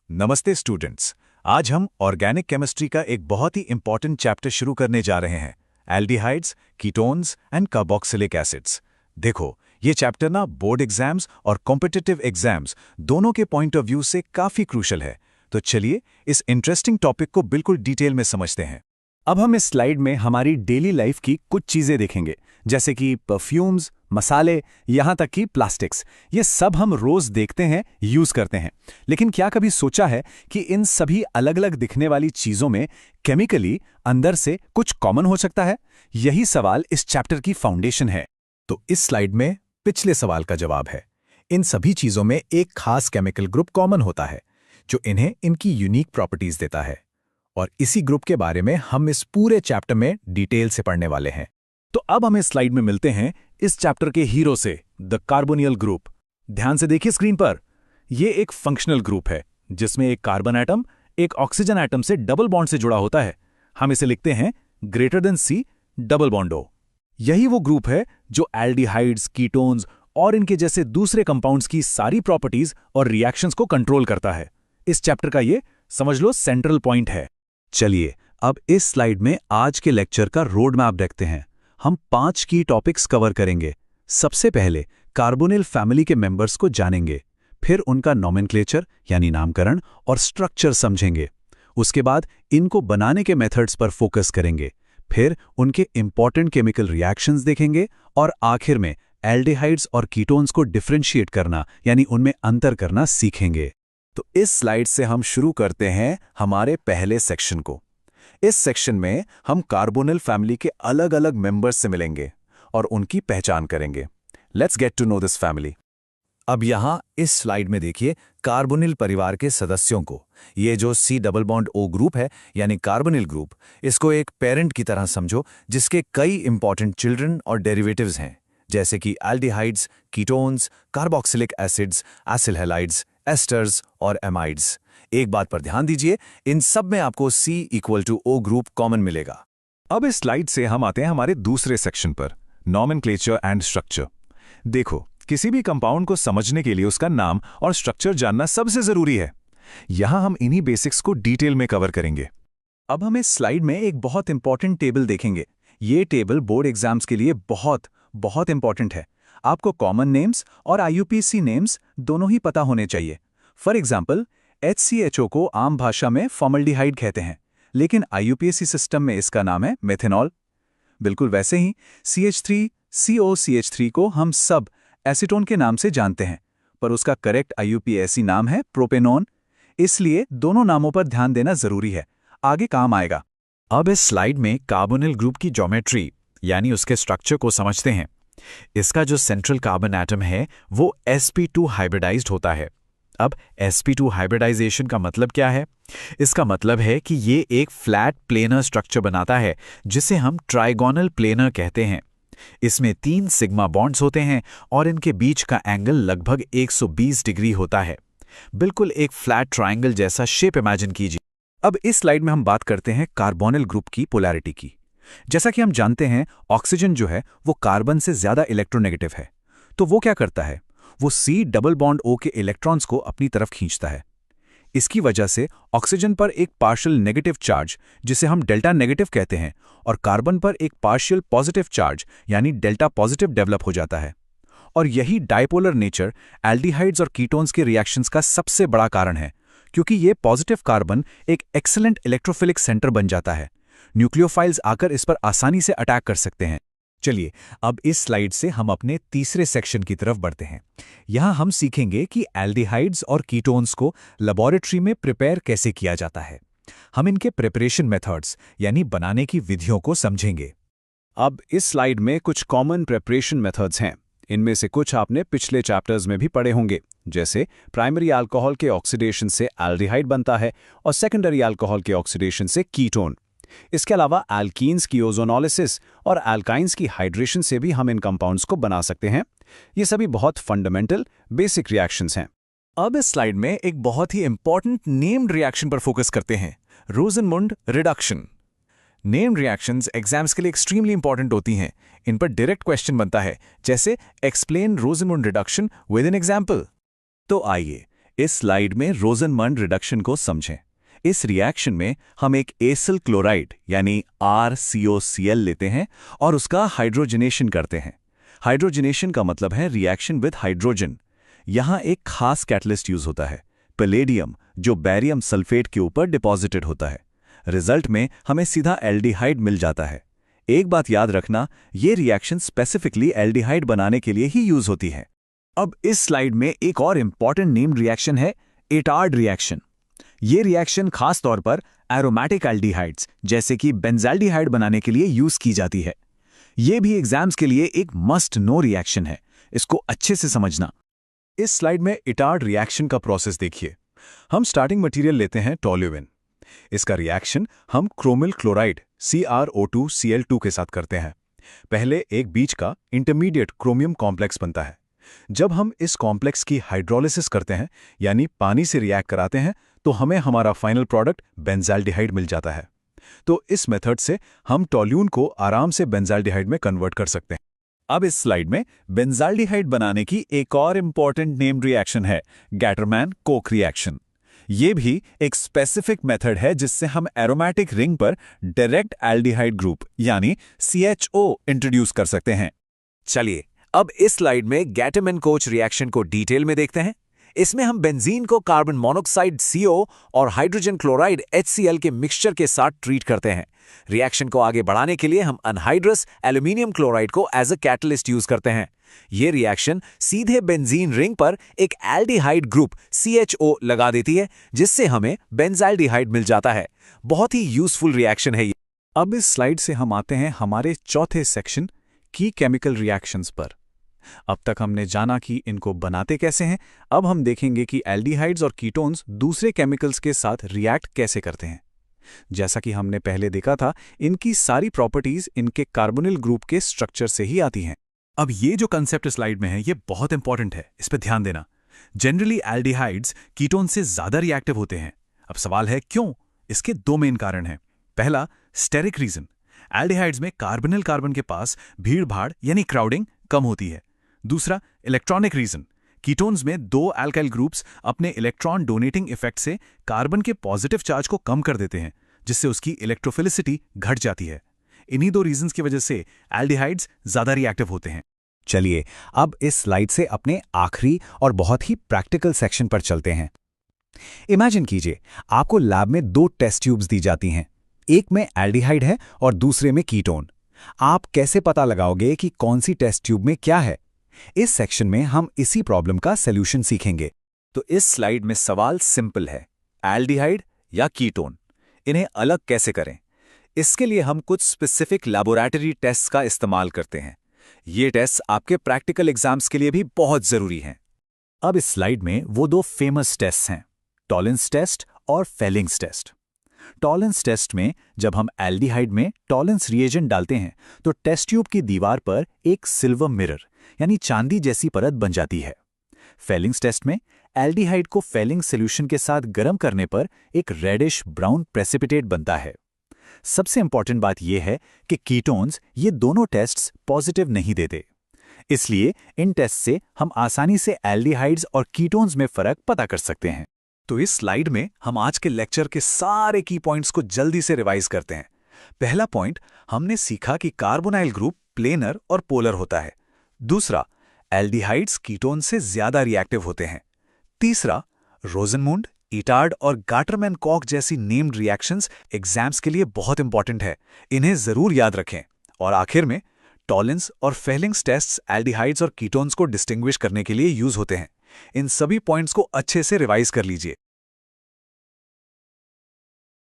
नमस्ते स्टूडेंट्स। आज हम ऑर्गेनिक केमिस्ट्री का एक बहुत ही इंपॉर्टेंट चैप्टर शुरू करने जा रहे हैं, aldehydes, ketones and carboxylic acids. देखो, ये चैप्टर ना बोर्ड एग्जाम्स और कॉम्पिटिटिव एग्जाम्स दोनों के पॉइंट ऑफ व्यू से काफी क्रूशल है। तो चलिए इस इंटरेस्टिंग टॉपिक को बिल्कुल डिटेल में समझते हैं। अब हम इस स्लाइड में हमारी डेली लाइफ की कुछ चीजें देखेंगे, जैसे कि परफ्यूम्स, मसाले, यहाँ तक कि प्लास्टिक्स। ये सब हम रोज देखते हैं, यूज करते हैं। लेकिन क्या कभी सोचा है कि इन सभी अलग अलग दिखने वाली चीजों में केमिकली अंदर से कुछ कॉमन हो सकता है? यही सवाल इस चैप्टर की फाउंडेशन है। तो इस स्लाइड में पिछले सवाल का जवाब है। इन सभी चीजों में एक खास केमिकल ग्रुप कॉमन होता है, जो इन्हें इनकी यूनिक प्रॉपर्टीज देता है। और इसी ग्रुप के बारे में हम इस पूरे चैप्टर में डिटेल से पढ़ने वाले हैं। तो अब हम इस स्लाइड में मिलते हैं इस चैप्टर के हीरो से, द कार्बोनिल ग्रुप। ध्यान से देखिए स्क्रीन पर। यह एक फंक्शनल ग्रुप है जिसमें एक कार्बन एटम एक ऑक्सीजन एटम से डबल बॉन्ड से जुड़ा होता है। हम इसे लिखते हैं > डबल बॉन्ड O। यही वो ग्रुप है जो एल्डिहाइड्स, कीटोन्स और इनके जैसे दूसरे कंपाउंड्स की सारी प्रॉपर्टीज और रिएक्शंस को कंट्रोल करता है। इस चैप्टर का ये समझ लो सेंट्रल पॉइंट है। चलिए अब इस स्लाइड में आज के लेक्चर का रोड मैप देखते हैं। हम 5 की टॉपिक्स कवर करेंगे। सबसे पहले कार्बोनिल फैमिली के मेंबर्स को जानेंगे, फिर उनका नॉमेनक्लेचर यानी नामकरण और स्ट्रक्चर समझेंगे। उसके बाद इनको बनाने के मेथड्स पर फोकस करेंगे, फिर उनके इंपॉर्टेंट केमिकल रिएक्शंस देखेंगे और आखिर में एल्डिहाइड्स और कीटोन्स को डिफरेंशिएट करना यानी उनमें अंतर करना सीखेंगे। तो इस स्लाइड से हम शुरू करते हैं हमारे पहले सेक्शन को। इस सेक्शन में हम कार्बोनिल फैमिली के अलग अलग मेंबर्स से मिलेंगे और उनकी पहचान करेंगे। Let's get to know this family. अब यहाँ इस स्लाइड में देखिए कार्बोनिल परिवार के सदस्यों को। ये जो C+O ग्रुप है यानी कार्बोनिल ग्रुप, इसको एक पेरेंट की तरह समझो जिसके कई इंपॉर्टेंट चिल्ड्रन और डेरिवेटिव्स हैं, जैसे कि aldehydes, ketones, carboxylic acids, acyl halides, asters और एमाइड्स। एक बात पर ध्यान दीजिए, इन सब में आपको C=O ग्रुप कॉमन मिलेगा। अब इस स्लाइड से हम आते हैं हमारे दूसरे सेक्शन पर, नॉमेनक्लेचर एंड स्ट्रक्चर। देखो, किसी भी कंपाउंड को समझने के लिए उसका नाम और स्ट्रक्चर जानना सबसे जरूरी है। यहां हम इन्हीं बेसिक्स को डिटेल में कवर करेंगे। अब हम इस स्लाइड में एक बहुत इंपॉर्टेंट टेबल देखेंगे। ये टेबल बोर्ड एग्जाम्स के लिए बहुत इंपॉर्टेंट है। आपको कॉमन नेम्स और IUPAC नेम्स दोनों ही पता होने चाहिए। फॉर एग्जाम्पल, HCHO को आम भाषा में फॉर्मल्डिहाइड कहते हैं, लेकिन IUPAC सिस्टम में इसका नाम है मेथेनॉल। बिल्कुल वैसे ही CH3COCH3 को हम सब एसीटोन के नाम से जानते हैं, पर उसका करेक्ट IUPAC नाम है प्रोपेनॉन। इसलिए दोनों नामों पर ध्यान देना जरूरी है, आगे काम आएगा। अब इस स्लाइड में कार्बोनिल ग्रुप की ज्योमेट्री यानी उसके स्ट्रक्चर को समझते हैं। इसका जो सेंट्रल कार्बन एटम है वो sp2 हाइब्रिडाइज्ड होता है। अब sp2 हाइब्रिडाइजेशन का मतलब क्या है? इसका मतलब है कि ये एक फ्लैट प्लेनर स्ट्रक्चर बनाता है जिसे हम ट्राइगोनल प्लेनर कहते हैं। इसमें 3 सिग्मा बॉन्ड्स होते हैं और इनके बीच का एंगल लगभग 120 डिग्री होता है। बिल्कुल एक फ्लैट ट्राइंगल जैसा शेप इमेजिन कीजिए। अब इस स्लाइड में हम बात करते हैं कार्बोनिल ग्रुप की पोलैरिटी की। जैसा कि हम जानते हैं, ऑक्सीजन जो है वो कार्बन से ज्यादा इलेक्ट्रोनेगेटिव है। तो वो क्या करता है? वो C+O के इलेक्ट्रॉन्स को अपनी तरफ खींचता है। इसकी वजह से ऑक्सीजन पर एक पार्शियल नेगेटिव चार्ज, जिसे हम डेल्टा नेगेटिव कहते हैं, और कार्बन पर एक पार्शियल पॉजिटिव चार्ज यानी डेल्टा पॉजिटिव डेवलप हो जाता है। और यही डाइपोलर नेचर एल्डिहाइड्स और कीटोन्स के रिएक्शंस का सबसे बड़ा कारण है, क्योंकि ये पॉजिटिव कार्बन एक एक्सीलेंट इलेक्ट्रोफिलिक सेंटर बन जाता है। न्यूक्लियोफाइल्स आकर इस पर आसानी से अटैक कर सकते हैं। चलिए अब इस स्लाइड से हम अपने तीसरे सेक्शन की तरफ बढ़ते हैं। यहां हम सीखेंगे कि एल्डिहाइड्स और कीटोन्स को लेबोरेटरी में प्रिपेयर कैसे किया जाता है। हम इनके प्रिपरेशन मेथड्स यानी बनाने की विधियों को समझेंगे। अब इस स्लाइड में कुछ कॉमन प्रिपरेशन मेथड्स हैं। इनमें से कुछ आपने पिछले चैप्टर्स में भी पढ़े होंगे, जैसे प्राइमरी अल्कोहल के ऑक्सीडेशन से एल्डिहाइड बनता है और सेकेंडरी अल्कोहल के ऑक्सीडेशन से कीटोन। इसके अलावा एल्कीन्स की ओजोनोलिसिस और एल्काइंस की हाइड्रेशन से भी हम इन कंपाउंड्स को बना सकते हैं। ये सभी बहुत फंडामेंटल बेसिक रिएक्शंस हैं। अब इस स्लाइड में एक बहुत ही इंपॉर्टेंट नेम्ड रिएक्शन पर फोकस करते हैं, रोजनमुंड रिडक्शन। नेम्ड रिएक्शंस एग्जाम्स के लिए एक्सट्रीमली इंपॉर्टेंट होती हैं। इन पर डायरेक्ट क्वेश्चन बनता है, जैसे explain रोजनमुंड reduction with an example. तो आइए इस स्लाइड में रोजनमंड रिडक्शन को समझें। इस रिएक्शन में हम एक एसिल क्लोराइड यानी RCOCl लेते हैं और उसका हाइड्रोजनेशन करते हैं। हाइड्रोजनेशन का मतलब है रिएक्शन विद हाइड्रोजन। यहाँ एक खास कैटलिस्ट यूज होता है, पैलेडियम, जो बेरियम सल्फेट के ऊपर डिपॉजिटेड होता है। रिजल्ट में हमें सीधा एल्डिहाइड मिल जाता है। एक बात याद रखना, ये रिएक्शन स्पेसिफिकली एल्डिहाइड बनाने के लिए ही यूज होती है। अब इस स्लाइड में एक और इंपॉर्टेंट नेम्ड रिएक्शन है इटार्ड रिएक्शन। ये रिएक्शन खास तौर पर एरोमेटिक एल्डिहाइड्स जैसे कि बेंजाल्डिहाइड बनाने के लिए यूज की जाती है। ये भी एग्जाम्स के लिए एक मस्ट नो रिएक्शन है, इसको अच्छे से समझना। इस स्लाइड में इटार्ड रिएक्शन का प्रोसेस देखिए। हम स्टार्टिंग मटेरियल लेते हैं टोल्यूएन। इसका रिएक्शन हम क्रोमिल क्लोराइड CrO2Cl2 के साथ करते हैं। पहले एक बीच का इंटरमीडिएट क्रोमियम कॉम्प्लेक्स बनता है। जब हम इस कॉम्प्लेक्स की हाइड्रोलिसिस करते हैं यानी पानी से रिएक्ट कराते हैं, तो हमें हमारा फाइनल प्रोडक्ट बेंजाल्डिहाइड मिल जाता है। तो इस मेथड से हम टोल्यून को आराम से बेंजाल्डिहाइड में कन्वर्ट कर सकते हैं। अब इस स्लाइड में बेंजाल्डिहाइड बनाने की एक और इंपॉर्टेंट नेम्ड रिएक्शन है गैटरमैन कोक रिएक्शन। ये भी एक स्पेसिफिक मेथड है जिससे हम एरोमेटिक रिंग पर डायरेक्ट एल्डिहाइड ग्रुप यानी CHO इंट्रोड्यूस कर सकते हैं। चलिए अब इस स्लाइड में गैटरमैन कोच रिएक्शन को डिटेल में देखते हैं। इसमें हम बेंजीन को कार्बन मोनोक्साइड CO और हाइड्रोजन क्लोराइड HCl के मिक्सचर के साथ ट्रीट करते हैं। रिएक्शन को आगे बढ़ाने के लिए हम अनहाइड्रस एल्यूमिनियम क्लोराइड को एज अ कैटलिस्ट यूज करते हैं। ये रिएक्शन सीधे बेंजीन रिंग पर एक एल्डिहाइड ग्रुप CHO लगा देती है, जिससे हमें बेंजाल्डिहाइड मिल जाता है। बहुत ही यूजफुल रिएक्शन है ये। अब इस स्लाइड से हम आते हैं हमारे चौथे सेक्शन की केमिकल रिएक्शंस पर। अब तक हमने जाना कि इनको बनाते कैसे हैं। अब हम देखेंगे कि एल्डिहाइड्स और कीटोन्स दूसरे केमिकल्स के साथ रिएक्ट कैसे करते हैं। जैसा कि हमने पहले देखा था, इनकी सारी प्रॉपर्टीज इनके कार्बोनिल ग्रुप के स्ट्रक्चर से ही आती हैं। अब ये जो कंसेप्ट स्लाइड में है, ये बहुत इंपॉर्टेंट है, इस पर ध्यान देना। जनरली एल्डिहाइड्स कीटोन से ज्यादा रिएक्टिव होते हैं। अब सवाल है क्यों? इसके दो मेन कारण हैं। पहला, स्टेरिक रीजन। एल्डिहाइड्स में कार्बोनिल कार्बन के पास भीड़ भाड़ यानी क्राउडिंग कम होती है। दूसरा, इलेक्ट्रॉनिक रीजन। कीटोन्स में दो अल्काइल ग्रुप्स अपने इलेक्ट्रॉन डोनेटिंग इफेक्ट से कार्बन के पॉजिटिव चार्ज को कम कर देते हैं, जिससे उसकी इलेक्ट्रोफिलिसिटी घट जाती है। इन्हीं दो रीजंस की वजह से एल्डिहाइड्स ज्यादा रिएक्टिव होते हैं। चलिए अब इस स्लाइड से अपने आखिरी और बहुत ही प्रैक्टिकल सेक्शन पर चलते हैं। इमेजिन कीजिए आपको लैब में दो टेस्ट ट्यूब्स दी जाती हैं, एक में एल्डिहाइड है और दूसरे में कीटोन। आप कैसे पता लगाओगे कि कौन सी टेस्ट ट्यूब में क्या है? इस सेक्शन में हम इसी प्रॉब्लम का सॉल्यूशन सीखेंगे। तो इस स्लाइड में सवाल सिंपल है, एल्डिहाइड या कीटोन, इन्हें अलग कैसे करें? इसके लिए हम कुछ स्पेसिफिक लैबोरेटरी टेस्ट्स का इस्तेमाल करते हैं। ये टेस्ट आपके प्रैक्टिकल एग्जाम्स के लिए भी बहुत जरूरी हैं। अब इस स्लाइड में वो दो फेमस टेस्ट हैं, टॉलेंस टेस्ट और फेलिंग्स टेस्ट। टॉलेंस टेस्ट में जब हम एल्डिहाइड में टॉलेंस रिएजेंट डालते हैं तो टेस्ट ट्यूब की दीवार पर एक सिल्वर मिरर यानी चांदी जैसी परत बन जाती है। फेलिंग्स टेस्ट में एल्डिहाइड को फेलिंग सॉल्यूशन के साथ गर्म करने पर एक रेडिश ब्राउन प्रेसिपिटेट बनता है। सबसे इंपॉर्टेंट बात यह है कि कीटोन्स ये दोनों टेस्ट्स पॉजिटिव नहीं देते, इसलिए इन टेस्ट से हम आसानी से एल्डिहाइड्स और कीटोन्स में फर्क पता कर सकते हैं। तो इस स्लाइड में हम आज के लेक्चर के सारे की पॉइंट्स को जल्दी से रिवाइज करते हैं। पहला पॉइंट, हमने सीखा कि कार्बोनाइल ग्रुप प्लेनर और पोलर होता है। दूसरा, एल्डिहाइड्स कीटोन से ज्यादा रिएक्टिव होते हैं। तीसरा, रोजनमुंड, इटार्ड और गाटरमैन कॉक जैसी नेम्ड रिएक्शंस एग्जाम्स के लिए बहुत इंपॉर्टेंट है, इन्हें जरूर याद रखें। और आखिर में, टॉलेंस और फेलिंग्स टेस्ट्स एल्डिहाइड्स और कीटोन्स को डिस्टिंग्विश करने के लिए यूज होते हैं। इन सभी पॉइंट्स को अच्छे से रिवाइज कर लीजिए।